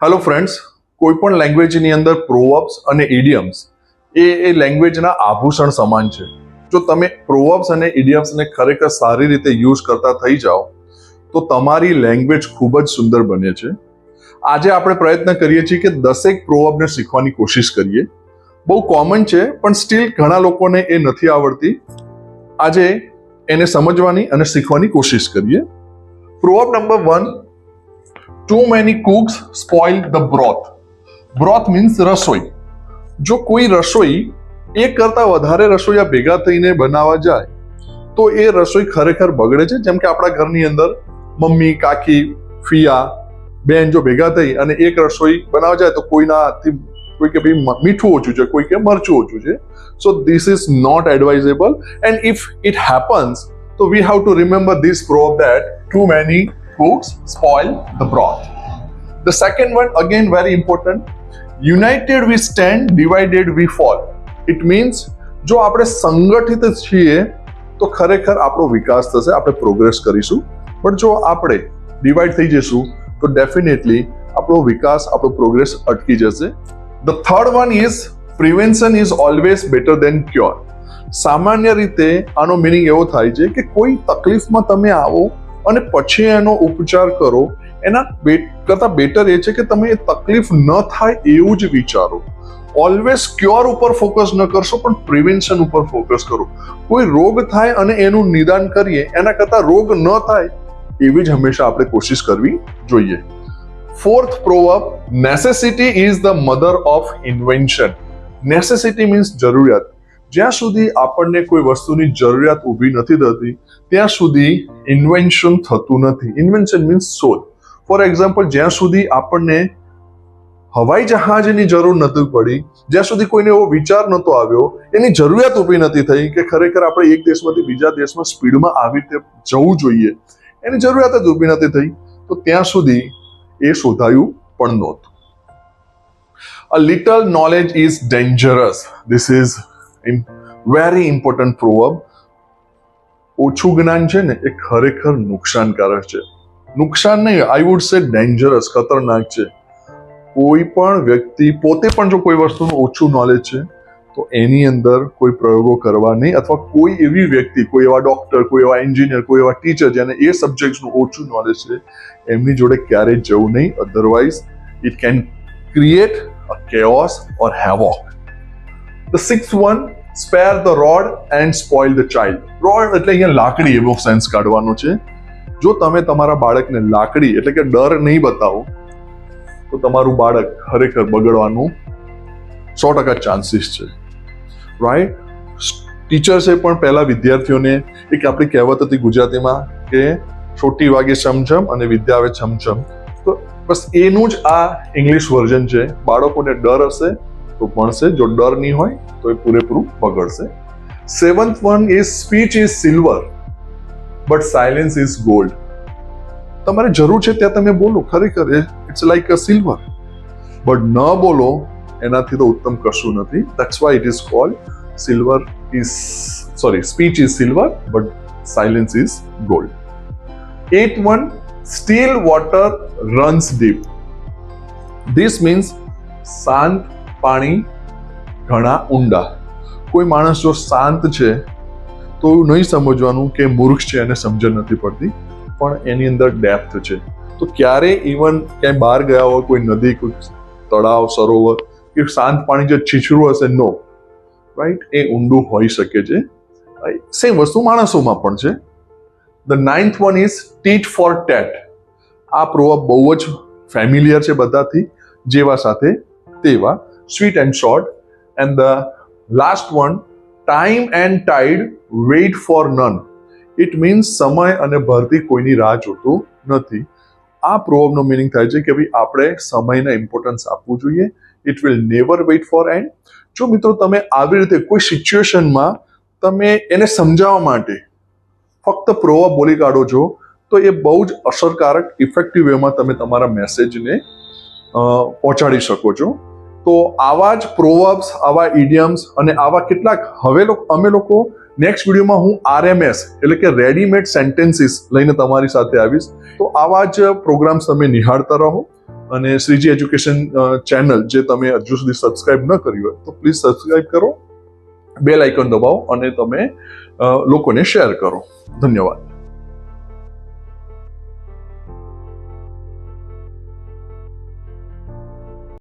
Hello friends, કોઈ પણ લેંગ્વેજની અંદર પ્રોવર્બ્સ અને ઇડિયમ્સ એ લેંગ્વેજના આભૂષણ સમાન છે. જો તમે પ્રોવર્બ્સ અને ઇડિયમ્સને ખરેખર સારી રીતે યુઝ કરતા થઈ જાઓ તો તમારી લેંગ્વેજ ખૂબ જ સુંદર બને છે. આજે આપણે પ્રયત્ન કરીએ છીએ કે 10 પ્રોવર્બને શીખવાની કોશિશ કરીએ. બહુ કોમન છે પણ સ્ટીલ ઘણા લોકોને એ નથી આવડતી. આજે એને સમજવાની અને શીખવાની કોશિશ કરીએ. Proverb number 1, too many cooks spoil the broth. broth means રસોઈ. જો કોઈ રસોઈ એક કરતા વધારે રસોઈયા ભેગા થઈને બનાવવા જાય તો એ રસોઈ ખરેખર બગડે છે. જેમ કે આપણા ઘરની અંદર મમ્મી, કાકી, ફિયા, બેન જો ભેગા થઈ અને એક રસોઈ બનાવવા જાય તો કોઈના હાથથી કોઈ કે ભાઈ મીઠું ઓછું છે, કોઈ કે મરચું ઓછું છે. So this is not advisable and if it happens તો we have to remember this proverb that too many cooks spoil the broth. The second one, again very important, united we stand, divided we fall. It means જો આપણે સંગઠિત છીએ તો ખરેખર આપણો વિકાસ થશે, આપણે પ્રોગ્રેસ કરીશું. પણ જો આપણે ડિવાઈડ થઈ જઈશું તો ડેફિનેટલી આપણો વિકાસ, આપણો પ્રોગ્રેસ અટકી જશે. The third one is prevention is always better than cure. સામાન્ય રીતે આનો મીનિંગ એવો થાય છે કે કોઈ તકલીફમાં તમે આવો અને પછી એનો ઉપચાર કરો, એના કરતા બેટર એ છે કે તમે એ તકલીફ ન થાય એવું જ વિચારો. ઓલવેઝ ક્યોર ઉપર ફોકસ ન કરશો પણ પ્રિવેન્શન ઉપર ફોકસ કરો. કોઈ રોગ થાય અને એનું નિદાન કરીએ એના કરતા રોગ ન થાય એવી જ હંમેશા આપણે કોશિશ કરવી જોઈએ. Fourth proverb, necessity is the mother of invention. Necessity means જરૂરિયાત. જ્યાં સુધી આપણને કોઈ વસ્તુની જરૂરિયાત ઊભી નથી થતી ત્યાં સુધી ઇન્વેન્શન થતું નથી. ઇન્વેન્શન મીન્સ શોધ. ફોર એક્ઝામ્પલ, જ્યાં સુધી આપણને હવાઈ જહાજની જરૂર નથી પડી, જ્યાં સુધી કોઈને એવો વિચાર નતો આવ્યો, એની જરૂરિયાત ઊભી નથી થઈ કે ખરેખર આપણે એક દેશમાંથી બીજા દેશમાં સ્પીડમાં આવી રીતે જવું જોઈએ, એની જરૂરિયાત જ ઊભી નથી થઈ તો ત્યાં સુધી એ શોધાયું પણ નહોતું. A little knowledge is dangerous. This is very important proverb. ઓછું જ્ઞાન છે ને એ ખરેખર નુકસાનકારક છે. નુકસાન નહીં, આઈ વુડ સે ડેન્જરસ, ખતરનાક છે. કોઈ પણ વ્યક્તિ પોતે પણ જો કોઈ વસ્તુનું ઓછું નોલેજ છે તો એની અંદર કોઈ પ્રયોગો કરવા નહીં, અથવા કોઈ એવી વ્યક્તિ, કોઈ એવા ડોક્ટર, કોઈ એવા એન્જિનિયર, કોઈ એવા ટીચર જેને એ સબ્જેક્ટનું ઓછું નોલેજ છે એમની જોડે ક્યારેય જવું નહીં. Otherwise it can create a chaos or havoc. The sixth one, spare the rod and spoil the child. Rod એટલે અહીંયા લાકડી એવો સેન્સ કાઢવાનો છે. જો તમે તમારા બાળકને લાકડી એટલે કે ડર નહીં બતાવો તો તમારું બાળક ખરેખર બગડવાનું 100% ચાન્સીસ છે. રાઈટ? ટીચર્સે પણ પહેલા વિદ્યાર્થીઓને એક આપણી કહેવત હતી ગુજરાતીમાં કે છોટી વાગે છમછમ અને વિદ્યા આવે છમછમ. તો બસ એનું જ આ ઇંગ્લિશ વર્ઝન છે. બાળકોને ડર હશે તો ભણશે, જો ડર નહીં હોય તો એ પૂરેપૂરું બગડશે. Seventh one is speech is silver but silence is gold. તમારે જરૂર છે ત્યાં તમે બોલો, ખરેખર it's like a silver. But ન બોલો એનાથી તો ઉત્તમ કશું નથી. That's why it is called speech is silver but silence is gold. 8th one, still water runs deep. This means શાંત પાણી ઘણા ઊંડા. કોઈ માણસ જો શાંત છે તો નહીં સમજવાનું કે મૂર્ખ છે અને સમજણ નથી પડતી, પણ એની અંદર ડેપ્થ છે. તો ક્યારે ઇવન ક્યાંય બહાર ગયા હોય, કોઈ નદી, કોઈ તળાવ, સરોવર કે શાંત પાણી જે છીછરું હશે, નો રાઈટ, એ ઊંડું હોઈ શકે છે. સેમ વસ્તુ માણસોમાં પણ છે. The 9th one is tit for tat. આ પ્રોવર્બ બહુ જ ફેમિલિયર છે બધાથી, જેવા સાથે તેવા, sweet and short. And the last one, time and ટાઈડ weight four none. It means સમય અને ભરતી કોઈની રાહ જોતું નથી. આ પ્રોવર્બનો મિનિંગ થાય છે કે ભાઈ આપણે સમયને ઇમ્પોર્ટન્સ આપવું જોઈએ. It will never weight four and. જો મિત્રો તમે આવી રીતે કોઈ સિચ્યુએશનમાં તમે એને સમજાવવા માટે ફક્ત પ્રોવર્બ બોલી કાઢો છો તો એ બહુ જ અસરકારક, ઇફેક્ટિવ વેમાં તમે તમારા મેસેજને પહોંચાડી શકો છો. તો આવા જ પ્રોવર્બ્સ, આવા ઇડિયમ્સ અને આવા કેટલાક હવે અમે લોકો નેક્સ્ટ વિડીયોમાં હું RMS એટલે કે રેડીમેડ સેન્ટેન્સીસ લઈને તમારી સાથે આવીશ. તો આવા જ પ્રોગ્રામ્સ તમે નિહાળતા રહો અને શ્રીજી એજ્યુકેશન ચેનલ જે તમે હજુ સુધી સબસ્ક્રાઇબ ન કરી હોય તો પ્લીઝ સબસ્ક્રાઇબ કરો, બેલ આઇકન દબાવો અને તમે લોકોને શેર કરો. ધન્યવાદ.